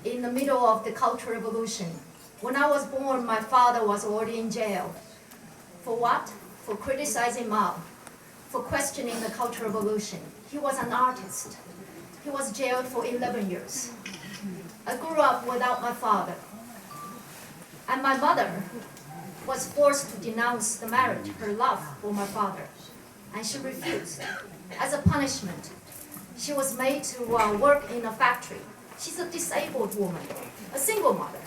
in the middle of the Cultural Revolution. When I was born, my father was already in jail. For what? For criticizing Mao, for questioning the Cultural Revolution. He was an artist. He was jailed for 11 years. I grew up without my father. And my mother was forced to denounce the marriage, her love for my father. And she refused. As a punishment, she was made to work in a factory. She's a disabled woman, a single mother,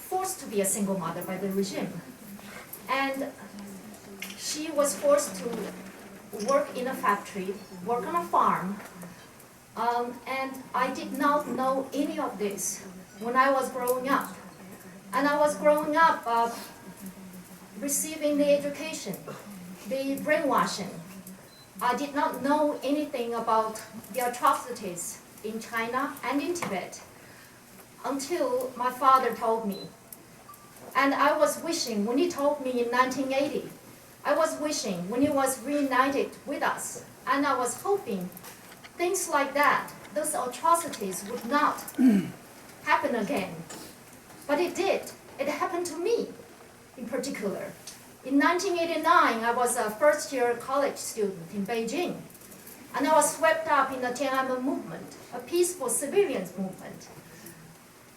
forced to be a single mother by the regime. And she was forced to work in a factory, work on a farm, and I did not know any of this when I was growing up. And I was growing up receiving the education, the brainwashing. I did not know anything about the atrocities in China and in Tibet until my father told me. And I was wishing, when he told me in 1980, I was wishing when he was reunited with us, and I was hoping things like that, those atrocities would not happen again. But it did. It happened to me in particular. In 1989, I was a first-year college student in Beijing, and I was swept up in the Tiananmen movement, a peaceful civilians movement.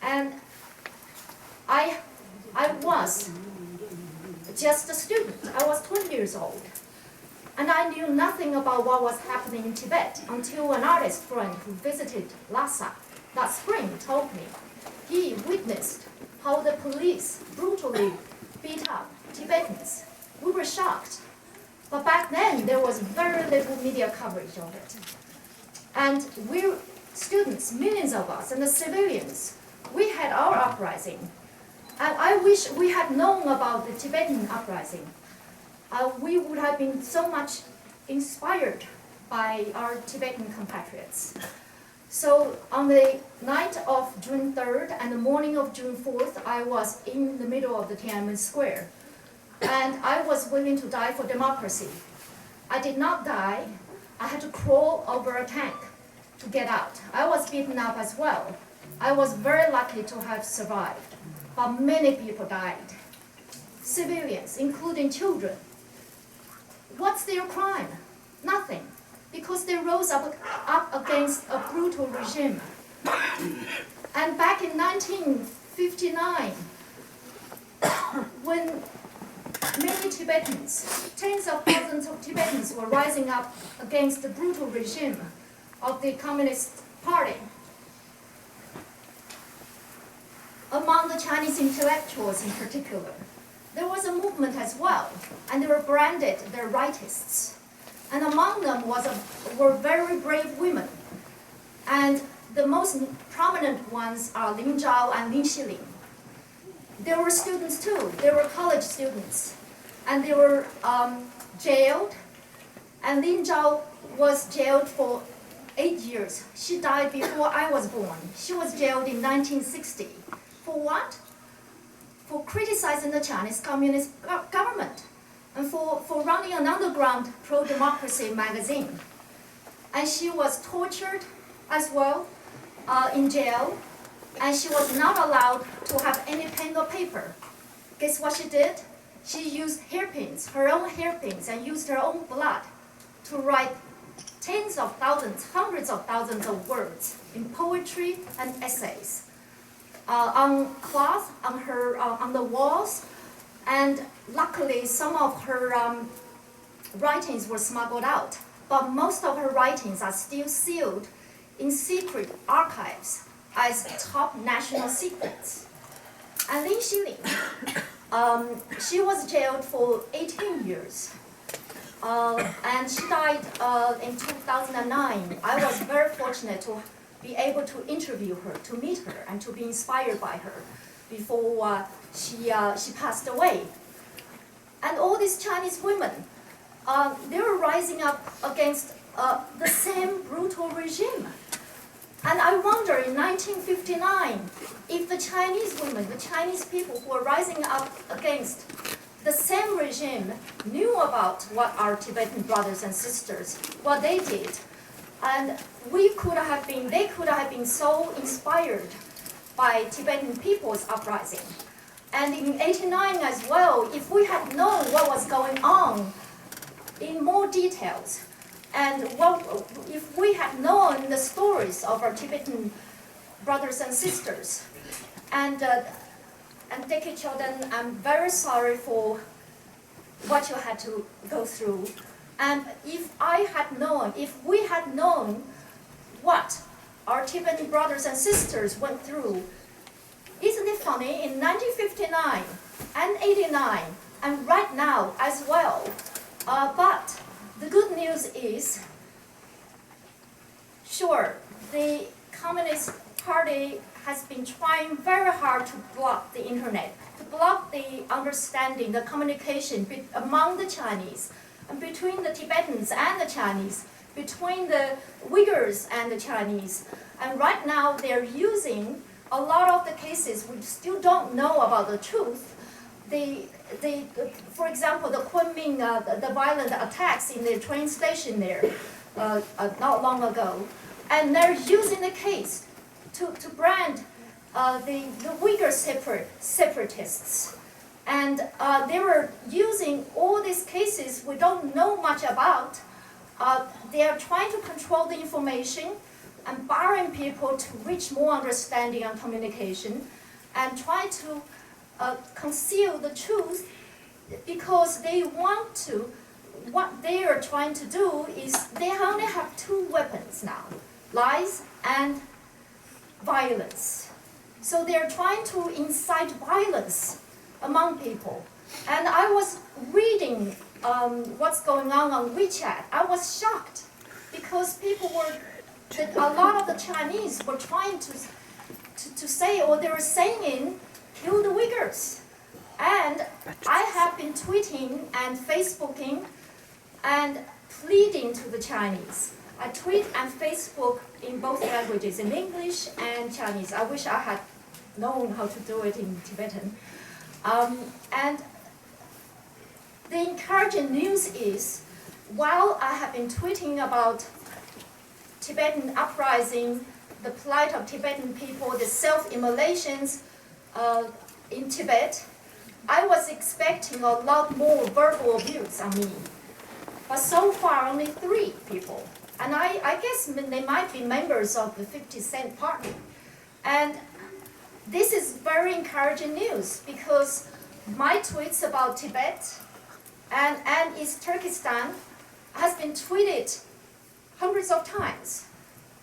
And I was just a student. I was 20 years old. And I knew nothing about what was happening in Tibet until an artist friend who visited Lhasa that spring told me. He witnessed how the police brutally beat up Tibetans. We were shocked. But back then, there was very little media coverage of it. And we students, millions of us, and the civilians, we had our uprising. And I wish we had known about the Tibetan uprising. We would have been so much inspired by our Tibetan compatriots. So on the night of June 3rd and the morning of June 4th, I was in the middle of the Tiananmen Square. And I was willing to die for democracy. I did not die. I had to crawl over a tank to get out. I was beaten up as well. I was very lucky to have survived. But many people died. Civilians, including children. What's their crime? Nothing. Because they rose up against a brutal regime. And back in 1959, when many Tibetans, tens of thousands of Tibetans were rising up against the brutal regime of the Communist Party, among the Chinese intellectuals in particular, there was a movement as well, and they were branded the rightists. And among them were very brave women. And the most prominent ones are Lin Zhao and Lin Xilin. There were students too. They were college students. And they were jailed. And Lin Zhao was jailed for 8 years. She died before I was born. She was jailed in 1960. For what? For criticizing the Chinese Communist government and for running an underground pro-democracy magazine. And she was tortured as well in jail, and she was not allowed to have any pen or paper. Guess what she did? She used hairpins, her own hairpins, and used her own blood to write tens of thousands, hundreds of thousands of words in poetry and essays. On cloth, on the walls, and luckily some of her writings were smuggled out. But most of her writings are still sealed in secret archives as top national secrets. And Lin Xilin, she was jailed for 18 years. And she died in 2009. I was very fortunate to be able to interview her, to meet her, and to be inspired by her before she passed away. And all these Chinese women, they were rising up against the same brutal regime. And I wonder in 1959 if the Chinese women, the Chinese people who were rising up against the same regime knew about what our Tibetan brothers and sisters, what they did. And they could have been so inspired by Tibetan people's uprising. And in '89 as well, if we had known what was going on in more details, and if we had known the stories of our Tibetan brothers and sisters, and Deke Choden, I'm very sorry for what you had to go through. And if we had known what our Tibetan brothers and sisters went through, isn't it funny, in 1959 and '89, and right now as well. But the good news is, sure, the Communist Party has been trying very hard to block the internet, to block the understanding, the communication among the Chinese, and between the Tibetans and the Chinese, between the Uyghurs and the Chinese. And right now they're using a lot of the cases we still don't know about the truth. For example, the Kunming, the violent attacks in the train station there not long ago. And they're using the case to brand the Uyghur separatists. And they were using all these cases we don't know much about. They are trying to control the information and barring people to reach more understanding and communication, and try to conceal the truth, because they want to. What they are trying to do is they only have two weapons now: lies and violence. So they are trying to incite violence among people. And I was reading what's going on WeChat. I was shocked because a lot of the Chinese were trying to say, or they were saying, kill the Uyghurs. And I have been tweeting and Facebooking and pleading to the Chinese. I tweet and Facebook in both languages, in English and Chinese. I wish I had known how to do it in Tibetan. And the encouraging news is, while I have been tweeting about Tibetan uprising, the plight of Tibetan people, the self-immolations in Tibet, I was expecting a lot more verbal abuse on me. But so far, only 3 people. And I guess they might be members of the 50 Cent Party. And this is very encouraging news, because my tweets about Tibet and East Turkestan has been tweeted hundreds of times.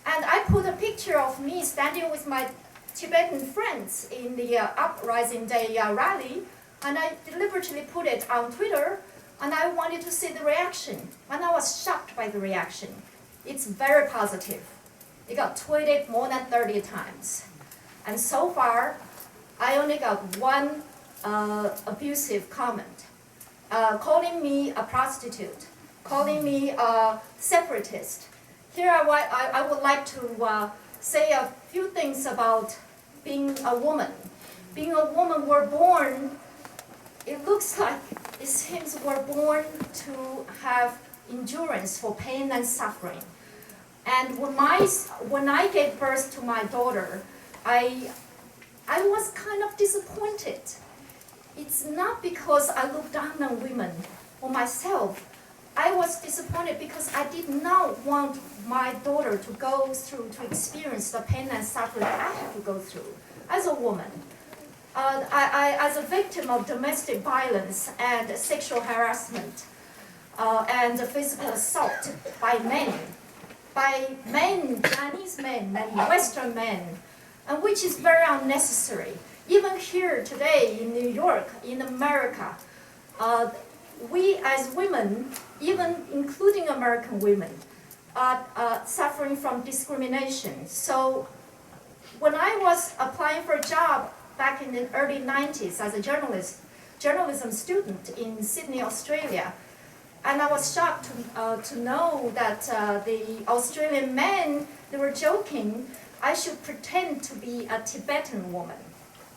And I put a picture of me standing with my Tibetan friends in the Uprising Day rally, and I deliberately put it on Twitter, and I wanted to see the reaction. And I was shocked by the reaction. It's very positive. It got tweeted more than 30 times. And so far, I only got one abusive comment, calling me a prostitute, calling me a separatist. Here I would like to say a few things about being a woman. Being a woman, we're born, it looks like, it seems we're born to have endurance for pain and suffering. And when I gave birth to my daughter, I was kind of disappointed. It's not because I look down on women or myself. I was disappointed because I did not want my daughter to go through, to experience the pain and suffering I had to go through as a woman. As a victim of domestic violence and sexual harassment and physical assault by men, Chinese men and Western men, and which is very unnecessary. Even here today in New York, in America, we as women, even including American women, are suffering from discrimination. So when I was applying for a job back in the early 90s as a journalism student in Sydney, Australia, and I was shocked to know that the Australian men, they were joking, I should pretend to be a Tibetan woman,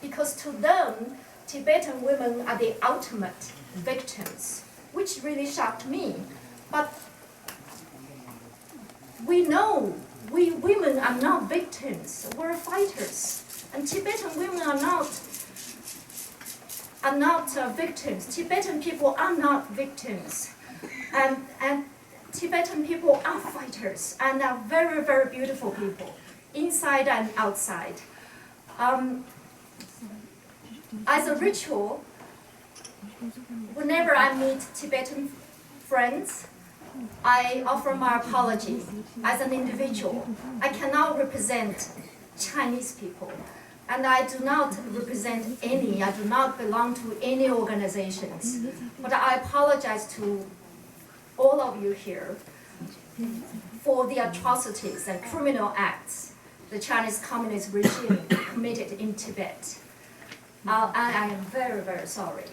because to them, Tibetan women are the ultimate victims, which really shocked me. But we know we women are not victims, we're fighters. And Tibetan women are not victims. Tibetan people are not victims. And Tibetan people are fighters and are very, very beautiful people, inside and outside. As a ritual, whenever I meet Tibetan friends, I offer my apology as an individual. I cannot represent Chinese people, and I do not represent any, I do not belong to any organizations. But I apologize to all of you here for the atrocities and criminal acts the Chinese Communist regime committed in Tibet. And I am very, very sorry.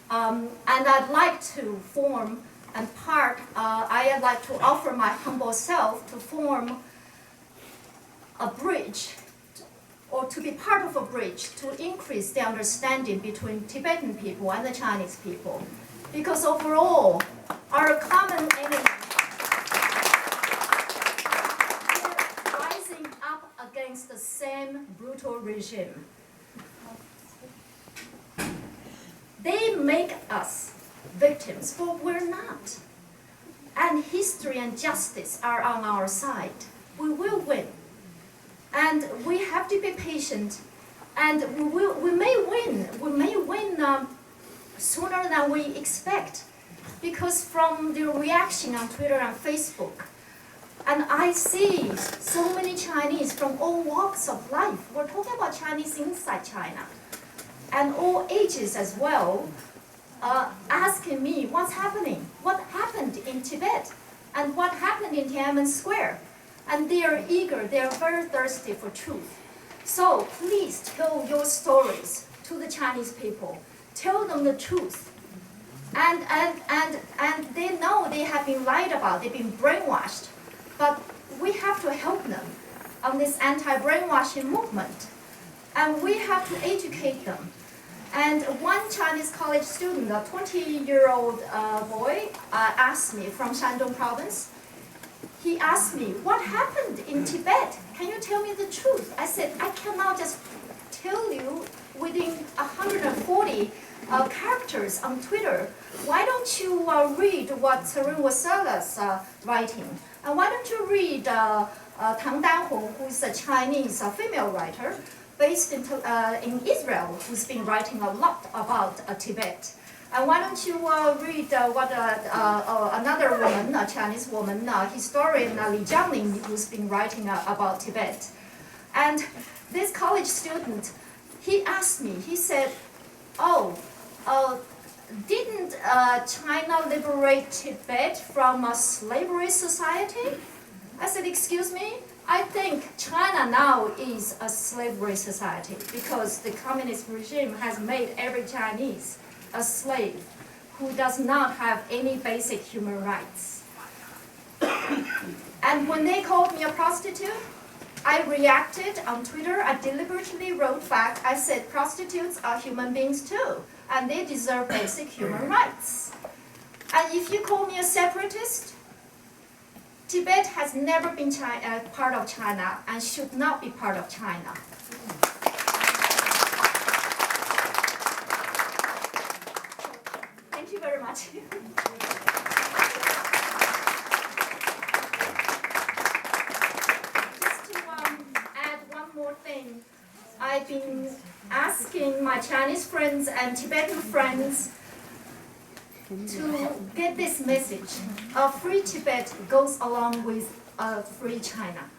And I'd like to form I'd like to offer my humble self to form a bridge, or to be part of a bridge to increase the understanding between Tibetan people and the Chinese people. Because overall, our common enemy is rising up against the same brutal regime. They make us victims, but we're not. And history and justice are on our side. We will win. And we have to be patient. And we may win. We may win sooner than we expect. Because from the reaction on Twitter and Facebook, and I see so many Chinese from all walks of life. We're talking about Chinese inside China. And all ages as well, asking me what's happening, what happened in Tibet, and what happened in Tiananmen Square. And they are eager, they are very thirsty for truth. So please tell your stories to the Chinese people. Tell them the truth. And they know they have been lied about, they've been brainwashed. But we have to help them on this anti-brainwashing movement. And we have to educate them. And one Chinese college student, a 20-year-old boy, asked me from Shandong province. He asked me, what happened in Tibet? Can you tell me the truth? I said, I cannot just tell you within 140 characters on Twitter. Why don't you read what Tsering Wasala's writing? And why don't you read Tang, who is a Chinese female writer, based in Israel, who's been writing a lot about Tibet. And why don't you read what another woman, a Chinese woman, historian Li Jiangling, who's been writing about Tibet. And this college student, he asked me, he said, didn't China liberate Tibet from a slavery society? I said, excuse me? I think China now is a slavery society because the communist regime has made every Chinese a slave who does not have any basic human rights. And when they called me a prostitute, I reacted on Twitter. I deliberately wrote back. I said, prostitutes are human beings too, and they deserve basic human rights. And if you call me a separatist, Tibet has never been part of China and should not be part of China. Thank you very much. Just to add one more thing, I've been asking my Chinese friends and Tibetan friends to get this message. A free Tibet goes along with a free China.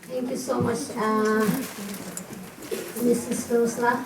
Thank you so much, Mrs. Dosla.